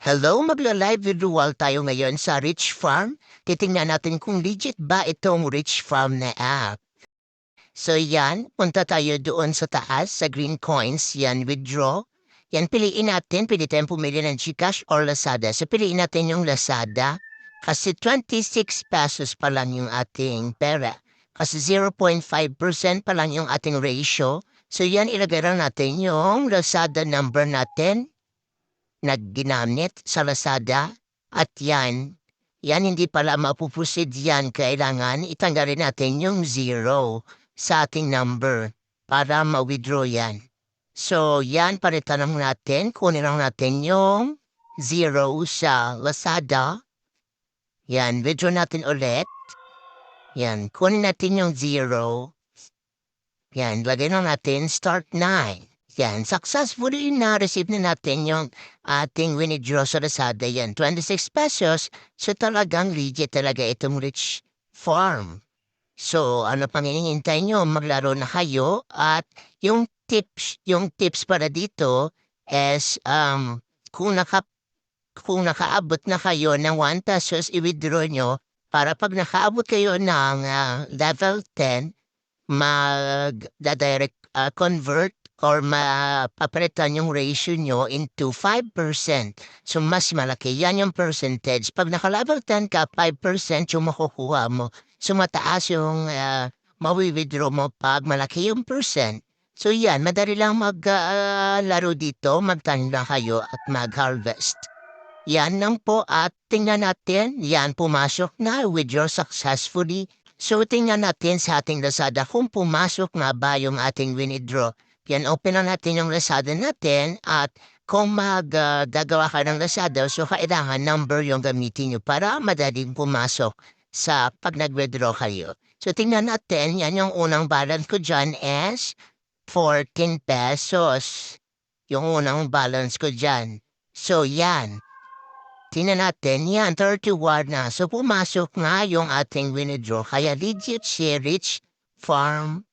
Hello, magla-live visual tayo ngayon sa Rich Farm. Titingnan natin kung legit ba itong Rich Farm na app. So yan, punta tayo doon sa taas sa green coins, yan withdraw. Yan piliin natin, pili tayong pumili ng GCash or Lazada. So piliin natin yung Lazada kasi 26 pesos pa lang yung ating pera. Kasi 0.5% pa lang yung ating ratio. So yan, ilagay lang natin yung Lazada number natin na ginamit sa Lazada at yan hindi pala mapupusid yan. Kailangan itanggalin natin yung zero sa ating number para ma-withdraw yan. So, yan, palitan lang natin. Kunin lang natin yung zero sa Lazada. Yan, withdraw natin ulit. Yan, kunin natin yung zero. Yan, lagay na natin start 9. Yan, successfully na-receive na natin yung ating winidraw sa Lazada. Yan, 26 pesos. So talagang legit talaga itong Rich Farm. So ano pang hinihintay nyo? Maglaro na kayo at yung tips para dito is kung naka kung nakaabot na kayo ng 1 pesos i-withdraw nyo para pag nakaabot kayo ng level 10 mag-direct convert or mapapalitan yung ratio nyo into 5%. So, mas malaki. Yan yung percentage. Pag naka-level 10 ka, 5% yung makukuha mo. So, mataas yung mawi-withdraw mo pag malaki yung percent. So, yan. Madali lang maglaro dito. Magtanim lang kayo at mag-harvest. Yan lang po at tingnan natin. Yan, pumasok na. Withdraw successfully. So, tingnan natin sa ating Lazada kung pumasok nga ba yung ating withdraw. Yan, open na natin yung Lazada natin at kung gagawa ka ng Lazada, so kailangan number yung gamitin nyo para madaling pumasok sa pag nag-withdraw kayo. So, tingnan natin, yan yung unang balance ko dyan is 14 pesos. Yung unang balance ko dyan. So, yan. Tingnan natin, yan, 31 na. So, pumasok nga yung ating withdraw. Kaya legit si Rich Farm